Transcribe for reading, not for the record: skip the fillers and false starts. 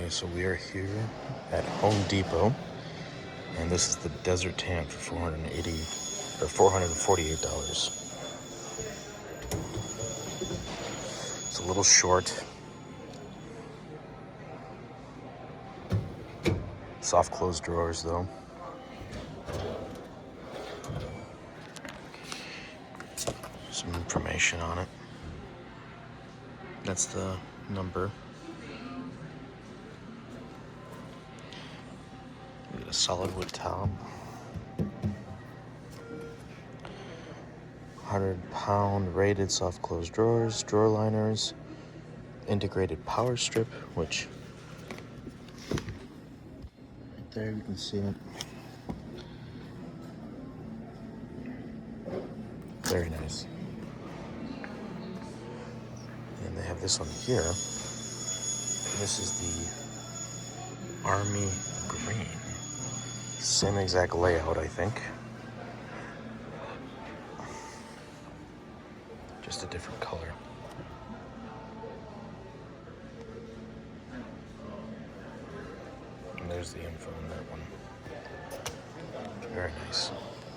Okay, so we are here at Home Depot, and this is the Desert Tan for $448. It's a little short. Soft closed drawers though. Some information on it. That's the number. We got a solid wood top. 100-pound rated soft closed drawers, drawer liners, integrated power strip, which right there you can see it. Very nice. And they have this one here. This is the Army Green. Same exact layout, I think. Just a different color. And there's the info on that one. Very nice.